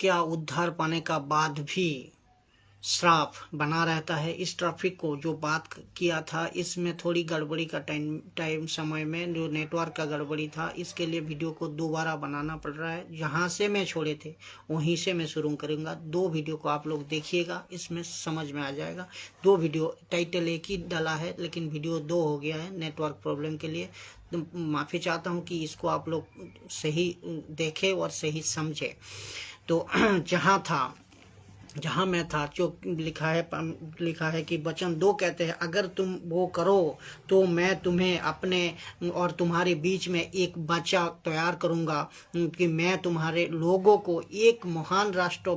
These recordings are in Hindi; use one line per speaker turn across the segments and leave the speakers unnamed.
क्या उद्धार पाने का बाद भी श्राप बना रहता है? इस ट्रैफिक को जो बात किया था इसमें थोड़ी गड़बड़ी का टाइम समय में जो नेटवर्क का गड़बड़ी था, इसके लिए वीडियो को दोबारा बनाना पड़ रहा है। जहाँ से मैं छोड़े थे वहीं से मैं शुरू करूँगा। 2 वीडियो को आप लोग देखिएगा, इसमें समझ में आ जाएगा। 2 वीडियो, टाइटल एक ही डाला है लेकिन वीडियो 2 हो गया है नेटवर्क प्रॉब्लम के लिए। तो माफ़ी चाहता हूँ कि इसको आप लोग सही देखें और सही समझे। तो जहाँ मैं था, जो लिखा है कि वचन 2 कहते हैं, अगर तुम वो करो तो मैं तुम्हें अपने और तुम्हारे बीच में एक बच्चा तैयार करूँगा कि मैं तुम्हारे लोगों को एक महान राष्ट्र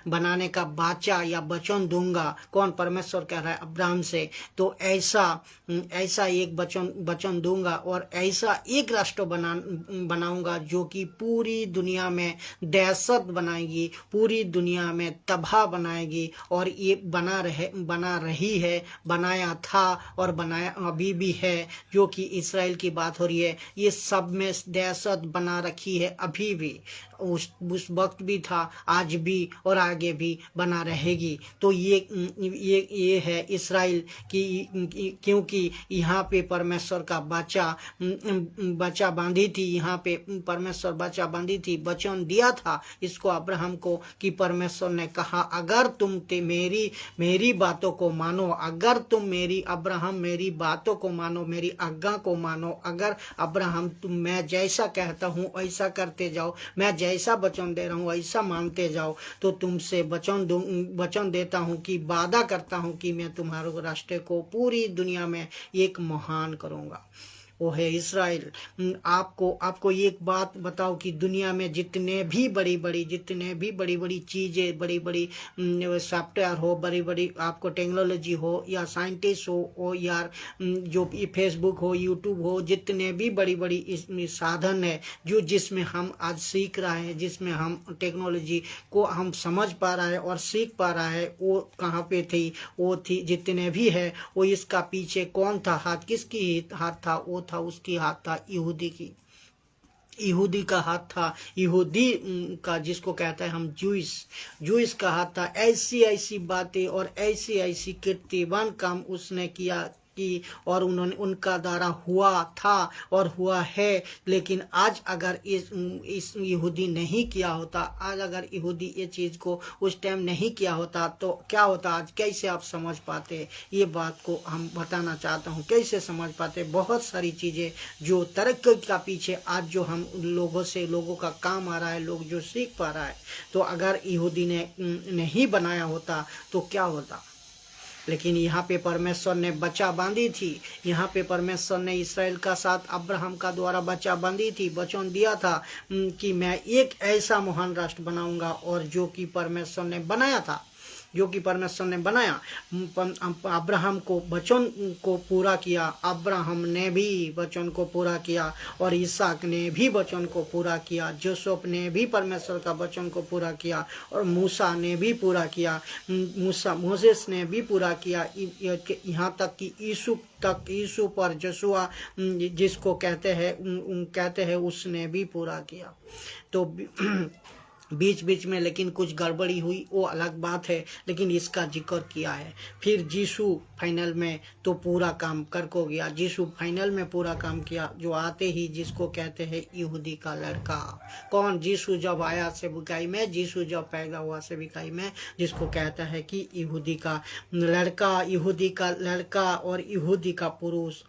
बनाने का बाचा या वचन दूंगा। कौन? परमेश्वर कह रहा है अब्राहम से। तो ऐसा एक वचन दूंगा और ऐसा एक राष्ट्र बनाऊंगा जो कि पूरी दुनिया में दहशत बनाएगी, पूरी दुनिया में तबाह बनाएगी। और ये बना रही है, बनाया था और बनाया अभी भी है। जो कि इस्राएल की बात हो रही है, ये सब में दहशत बना रखी है अभी भी। उस वक्त भी था, आज भी और आगे भी बना रहेगी। तो ये है इस्राएल की, क्योंकि यहाँ पे परमेश्वर का बच्चा बांधी थी। यहाँ पे परमेश्वर बच्चा बांधी थी, वचन दिया था इसको अब्राहम को कि परमेश्वर ने कहा अगर तुम मेरी बातों को मानो, अगर तुम मेरी बातों को मानो, मेरी आज्ञा को मानो, अगर अब्राहम मैं जैसा कहता हूँ ऐसा करते जाओ, मैं जैसा वचन दे रहा हूँ ऐसा मानते जाओ, तो तुमसे वचन देता हूँ कि वादा करता हूँ कि मैं तुम्हारे राष्ट्र को पूरी दुनिया में एक महान करूँगा। वो है इस्राएल। आपको एक बात बताओ कि दुनिया में जितने भी बड़ी बड़ी चीज़ें, बड़ी सॉफ्टवेयर हो, बड़ी आपको टेक्नोलॉजी हो या साइंटिस्ट हो या जो फेसबुक हो, यूट्यूब हो, जितने भी बड़ी साधन है जिसमें हम आज सीख रहे हैं, जिसमें हम टेक्नोलॉजी को हम समझ पा रहा है और सीख पा रहा है, वो कहाँ पे थी? वो थी, जितने भी है वो इसका पीछे कौन था? हाथ किसकी हाथ था? वो था, उसकी हाथ था यहूदी का हाथ था। यहूदी का, जिसको कहता है हम जूइस का हाथ था। ऐसी बातें और ऐसी कीर्तिवान काम उसने किया और उनका द्वारा हुआ था और हुआ है। लेकिन आज अगर इस यहूदी नहीं किया होता, आज अगर यहूदी ये चीज़ को उस टाइम नहीं किया होता तो क्या होता आज? कैसे आप समझ पाते? ये बात को हम बताना चाहता हूँ, कैसे समझ पाते? बहुत सारी चीज़ें जो तरक्की का पीछे आज जो हम लोगों का काम आ रहा है, लोग जो सीख पा रहा है, तो अगर यहूदी ने नहीं बनाया होता तो क्या होता? लेकिन यहाँ पे परमेश्वर ने बच्चा बांधी थी। यहाँ पे परमेश्वर ने इस्राएल का साथ अब्राहम का द्वारा बच्चा बांधी थी, वचन दिया था कि मैं एक ऐसा महान राष्ट्र बनाऊंगा। और जो कि परमेश्वर ने बनाया था, जो कि परमेश्वर ने बनाया, अब्राहम को वचन को पूरा किया। अब्राहम ने भी वचन को पूरा किया और इसहाक ने भी वचन को पूरा किया। जोसेफ ने भी परमेश्वर का वचन को पूरा किया और मूसा ने भी पूरा किया। मोसेस ने भी पूरा किया। यहाँ तक कि यीशु पर जोशुआ जिसको कहते हैं उसने भी पूरा किया। तो बीच में लेकिन कुछ गड़बड़ी हुई, वो अलग बात है, लेकिन इसका जिक्र किया है। फिर यीशु फाइनल में तो पूरा काम करके गया। यीशु फाइनल में पूरा काम किया, जो आते ही जिसको कहते हैं यहूदी का लड़का। कौन? यीशु जब आया सेवकाई में, यीशु जब पैदा हुआ सेवकाई में, जिसको कहता है कि यहूदी का लड़का और यहूदी का पुरुष।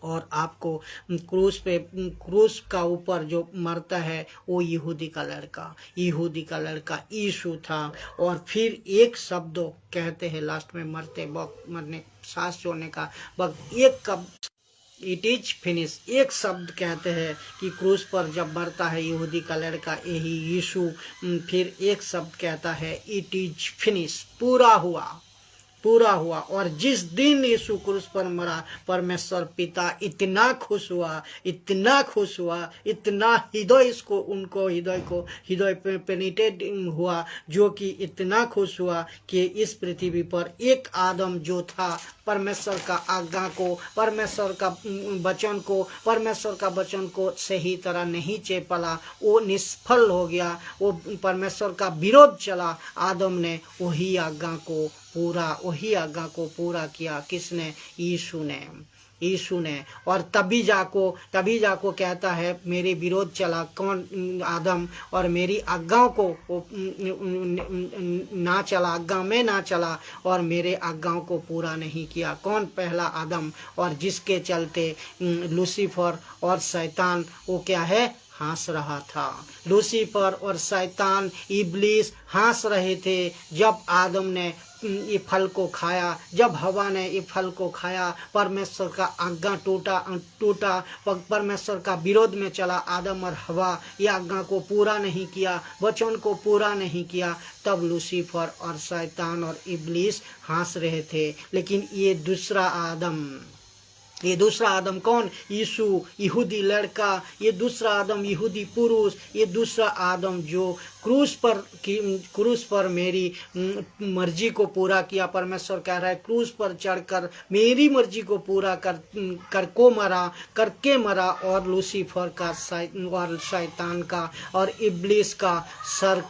और आपको क्रूस का ऊपर जो मरता है वो यहूदी का लड़का यीशु था। और फिर एक शब्द कहते हैं लास्ट में मरने सांस छोड़ने का वक्त, इट इज फिनिश, एक शब्द कहते हैं कि क्रूस पर जब मरता है यहूदी का लड़का, यही यीशु, फिर एक शब्द कहता है इट इज फिनिश, पूरा हुआ। पूरा हुआ। और जिस दिन यीशु क्रूस पर मरा, परमेश्वर पिता इतना खुश हुआ, इतना खुश हुआ, इतना हृदय इसको उनको हृदय पेनिटेट हुआ, जो कि इतना खुश हुआ कि इस पृथ्वी पर एक आदम जो था परमेश्वर का आज्ञा को, परमेश्वर का वचन को सही तरह नहीं चेपला, वो निष्फल हो गया, वो परमेश्वर का विरोध चला। आदम ने वही आज्ञा को पूरा किया। किसने? यीशु ने। और तभी जाको कहता है, मेरे विरोध चला कौन? आदम। और मेरी आज्ञाओं को ना चला, आज्ञा में ना चला और मेरे आज्ञाओं को पूरा नहीं किया। कौन? पहला आदम। और जिसके चलते लूसीफर और शैतान वो क्या है? हंस रहा था। लूसीफर और शैतान इब्लीस हंस रहे थे जब आदम ने ये फल को खाया, जब हवा ने ये फल को खाया। परमेश्वर का आज्ञा टूटा, परमेश्वर का विरोध में चला आदम और हवा, ये आज्ञा को पूरा नहीं किया, वचन को पूरा नहीं किया। तब लूसीफर और शैतान और इब्लीस हंस रहे थे। लेकिन ये दूसरा आदम कौन? यीशु, यहूदी लड़का, ये दूसरा आदम यहूदी पुरुष, ये दूसरा आदम जो क्रूस पर मेरी मर्जी को पूरा किया। परमेश्वर कह रहा है, क्रूस पर चढ़कर मेरी मर्जी को पूरा करके मरा और लूसीफर का और शैतान का और इब्लीस का सर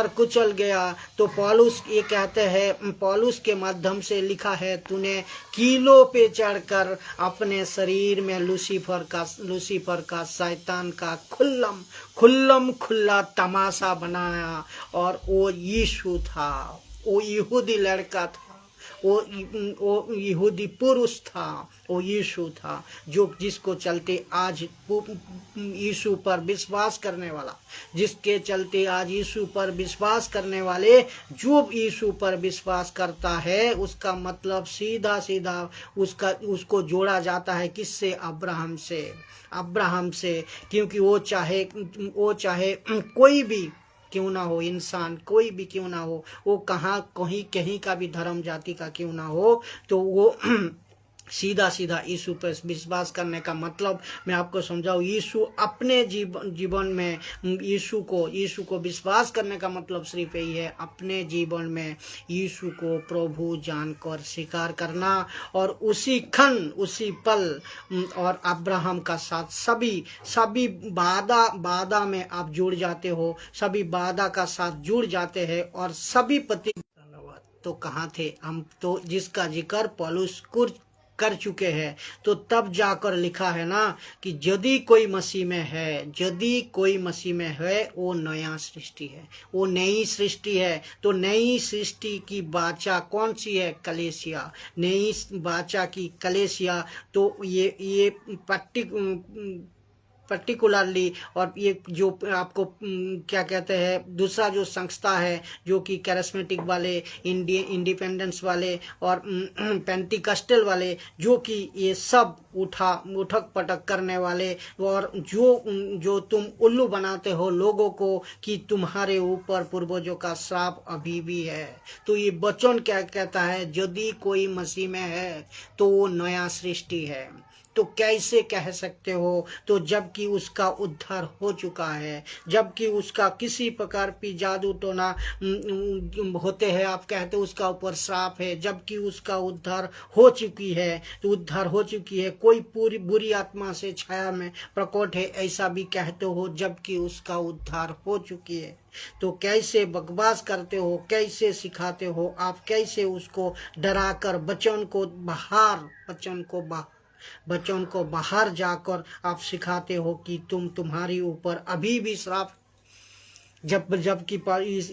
कुचल गया। तो पौलुस ये कहते हैं, पौलुस के माध्यम से लिखा है, तूने कीलों पे चढ़कर अपने शरीर में लूसीफर का शैतान का खुल्ला तमाशा बनाया। और वो यीशु था, वो यहूदी लड़का था, वो यहूदी पुरुष था, वो यीशु था, जिसको चलते आज यीशु पर विश्वास करने वाला, जिसके चलते आज यीशु पर विश्वास करने वाले, जो यीशु पर विश्वास करता है, उसका मतलब सीधा उसको जोड़ा जाता है किससे? अब्राहम से। क्योंकि वो चाहे कोई भी क्यों ना हो, इंसान कोई भी क्यों ना हो, वो कहीं का भी धर्म जाति का क्यों ना हो, तो वो सीधा यीशु पर विश्वास करने का मतलब मैं आपको समझाऊं। यीशु अपने जीवन में यीशु को विश्वास करने का मतलब सिर्फ यही है, अपने जीवन में यीशु को प्रभु जानकर स्वीकार करना। और उसी पल और अब्राहम का साथ सभी वादा में आप जुड़ जाते हो, सभी वादा का साथ जुड़ जाते हैं। और सभी पति तो कहाँ थे हम? तो जिसका जिक्र पौलुस कर चुके हैं। तो तब जाकर लिखा है ना कि यदि कोई मसीह में है वो नया सृष्टि है, वो नई सृष्टि है। तो नई सृष्टि की वाचा कौन सी है? कलीसिया। नई वाचा की कलीसिया। तो ये पर्टिकुलरली, और ये जो आपको क्या कहते हैं, दूसरा जो संस्था है जो कि कैरिस्मेटिक वाले, इंडिपेंडेंस वाले और पेंटिकस्टल वाले, जो कि ये सब उठक पटक करने वाले, और जो तुम उल्लू बनाते हो लोगों को कि तुम्हारे ऊपर पूर्वजों का श्राप अभी भी है। तो ये वचन क्या कहता है? यदि कोई मसीह में है तो वो नया सृष्टि है। तो कैसे कह सकते हो? तो जबकि उसका उद्धार हो चुका है, जबकि उसका किसी प्रकार की जादू टोना होते हैं, आप कहते हो उसका ऊपर श्राप है, जबकि उसका उद्धार हो चुकी है। कोई पूरी बुरी आत्मा से छाया में प्रकट है, ऐसा भी कहते हो, जबकि उसका उद्धार हो चुकी है। तो कैसे बकवास करते हो, कैसे सिखाते हो आप? कैसे उसको डराकर वचन को बाहर जाकर आप सिखाते हो कि तुम्हारी ऊपर अभी भी श्राप, जबकि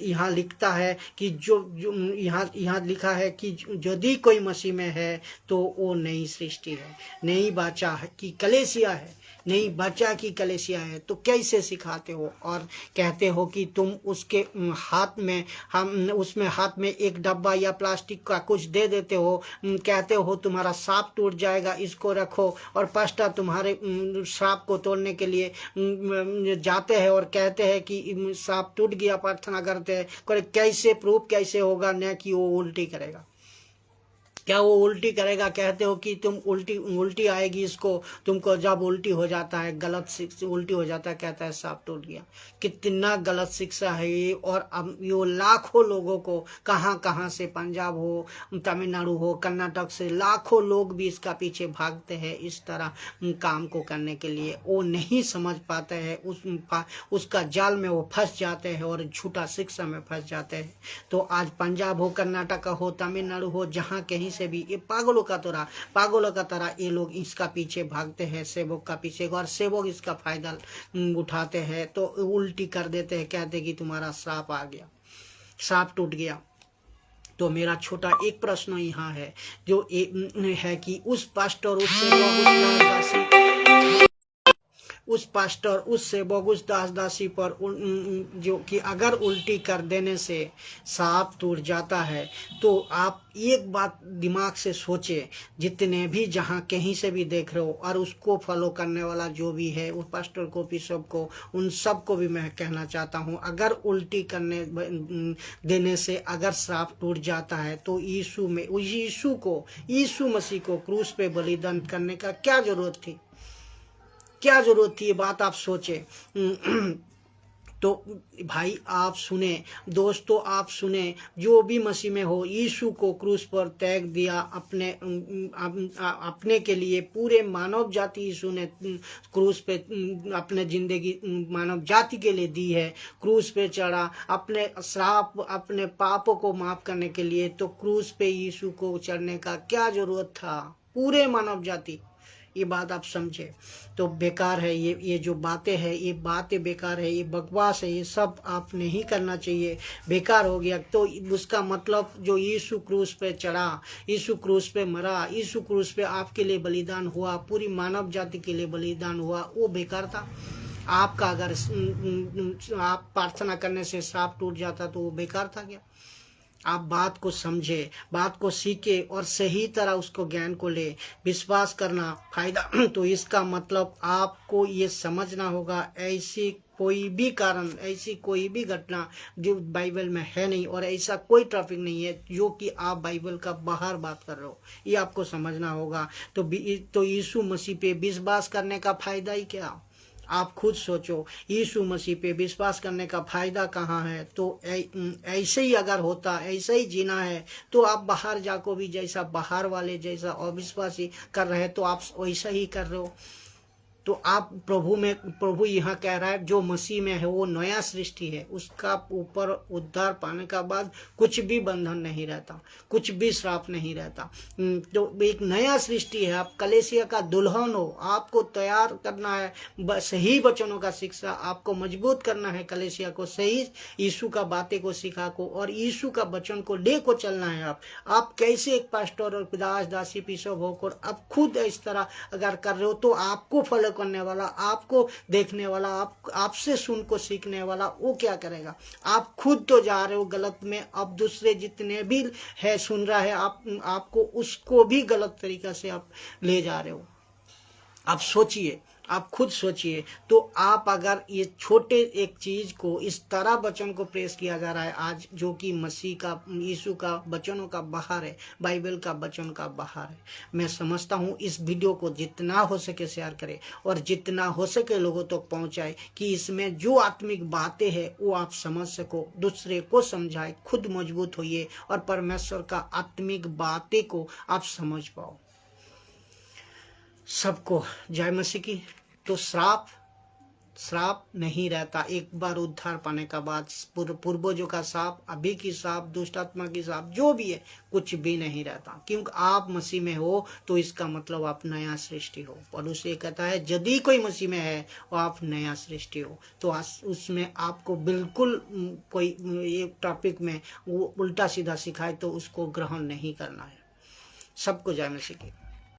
यहाँ लिखता है कि जो यहाँ लिखा है कि यदि कोई मसीह में है तो वो नई सृष्टि है, नई वाचा की कलीसिया है, नई वाचा की कलीसिया है। तो कैसे सिखाते हो और कहते हो कि तुम उसके उसमें हाथ में एक डब्बा या प्लास्टिक का कुछ दे देते हो, कहते हो तुम्हारा सांप टूट जाएगा, इसको रखो। और पास्टर तुम्हारे सांप को तोड़ने के लिए जाते हैं और कहते हैं कि श्राप टूट गया, प्रार्थना करते हैं, कैसे प्रूफ कैसे होगा न कि वो उल्टी करेगा? क्या वो उल्टी करेगा? कहते हो कि तुम उल्टी आएगी इसको, तुमको जब उल्टी हो जाता है, गलत शिक्षा उल्टी हो जाता है, कहता है सांप टूट गया। कितना गलत शिक्षा है ये। और अब ये लाखों लोगों को कहाँ कहाँ से, पंजाब हो, तमिलनाडु हो, कर्नाटक से लाखों लोग भी इसका पीछे भागते हैं इस तरह काम को करने के लिए। वो नहीं समझ पाते हैं, उसका जाल में वो फंस जाते हैं और झूठा शिक्षा में फंस जाते हैं। तो आज पंजाब हो, कर्नाटक हो, तमिलनाडु हो, जहाँ कहीं से भी ये पागलों का तरह ये लोग इसका पीछे भागते हैं, सेवक का पीछे, और सेवक इसका फायदा उठाते हैं। तो उल्टी कर देते हैं, कहते कि तुम्हारा श्राप आ गया, श्राप टूट गया। तो मेरा छोटा एक प्रश्न यहाँ है, जो है कि उस पास्टर, उस सेवक, उस दास दासी पर जो कि अगर उल्टी कर देने से सांप टूट जाता है, तो आप एक बात दिमाग से सोचे, जितने भी जहाँ कहीं से भी देख रहे हो और उसको फॉलो करने वाला जो भी है, उस पास्टर को, बिशप को, उन सब को भी मैं कहना चाहता हूँ, अगर उल्टी करने देने से अगर श्राप टूट जाता है, तो यीशु मसीह को क्रूस पे बलिदान करने का क्या जरूरत थी? क्या जरूरत थी? ये बात आप सोचे। तो भाई आप सुने, दोस्तों आप सुने, जो भी मसीह में हो, यीशु को क्रूस पर त्याग दिया अपने के लिए, पूरे मानव जाति यीशु ने क्रूस पे अपने जिंदगी मानव जाति के लिए दी है, क्रूस पे चढ़ा अपने श्राप, अपने पापों को माफ करने के लिए। तो क्रूस पे यीशु को चढ़ने का क्या जरूरत था? पूरे मानव जाति, ये बात आप समझे। तो बेकार है ये जो बातें हैं, ये बातें बेकार है, ये बकवास है, ये सब आप नहीं करना चाहिए, बेकार हो गया। तो उसका मतलब जो यीशु क्रूस पे चढ़ा, यीशु क्रूस पे मरा, यीशु क्रूस पे आपके लिए बलिदान हुआ, पूरी मानव जाति के लिए बलिदान हुआ, वो बेकार था? आपका अगर आप प्रार्थना करने से श्राप टूट जाता तो वो बेकार था क्या? आप बात को समझे, बात को सीखे और सही तरह उसको ज्ञान को ले, विश्वास करना फायदा। तो इसका मतलब आपको ये समझना होगा, ऐसी कोई भी कारण, ऐसी कोई भी घटना जो बाइबल में है नहीं, और ऐसा कोई ट्रैफिक नहीं है जो कि आप बाइबल का बाहर बात कर रहे हो, ये आपको समझना होगा। तो यीशु मसीह पे विश्वास करने का फायदा ही क्या? आप खुद सोचो, यीशु मसीह पे विश्वास करने का फायदा कहाँ है? तो ऐसे ही अगर होता, ऐसे ही जीना है, तो आप बाहर जाको भी जैसा बाहर वाले जैसा अविश्वासी कर रहे हैं, तो आप वैसा ही कर रहे हो। तो आप प्रभु यहाँ कह रहा है, जो मसीह में है वो नया सृष्टि है, उसका ऊपर उद्धार पाने का बाद कुछ भी बंधन नहीं रहता, कुछ भी श्राप नहीं रहता। तो एक नया सृष्टि है, आप कलीसिया का दुल्हन हो, आपको तैयार करना है सही वचनों का शिक्षा, आपको मजबूत करना है कलीसिया को, सही यीशु का बातें को सिखा को और यीशु का वचन को ले को चलना है। आप कैसे एक पास्टर और दास दासी बिशप होकर आप खुद इस तरह अगर कर रहे हो, तो आपको फॉलो करने वाला, आपको देखने वाला, आपसे सुन को सीखने वाला वो क्या करेगा? आप खुद तो जा रहे हो गलत में, अब दूसरे जितने भी है सुन रहा है, आपको उसको भी गलत तरीका से आप ले जा रहे हो। आप सोचिए, आप खुद सोचिए। तो आप अगर ये छोटे एक चीज को इस तरह वचन को प्रेस किया जा रहा है आज, जो कि मसीह का, यीशु का वचनों का बाहर है, बाइबल का वचन का बाहर है, मैं समझता हूँ इस वीडियो को जितना हो सके शेयर करें और जितना हो सके लोगों तक तो पहुँचाए, कि इसमें जो आत्मिक बातें हैं वो आप समझ सको, दूसरे को समझाए, खुद मजबूत होइए और परमेश्वर का आत्मिक बातें को आप समझ पाओ। सबको जय मसीह की। तो श्राप नहीं रहता एक बार उद्धार पाने का बाद। पूर्वजों का श्राप, अभी की श्राप, दुष्ट आत्मा की श्राप, जो भी है, कुछ भी नहीं रहता, क्योंकि आप मसीह में हो। तो इसका मतलब आप नया सृष्टि हो। और उसे कहता है यदि कोई मसीह में है और आप नया सृष्टि हो, तो उसमें आपको बिल्कुल कोई एक टॉपिक में वो उल्टा सीधा सिखाए तो उसको ग्रहण नहीं करना है। सबको जय मसीह की।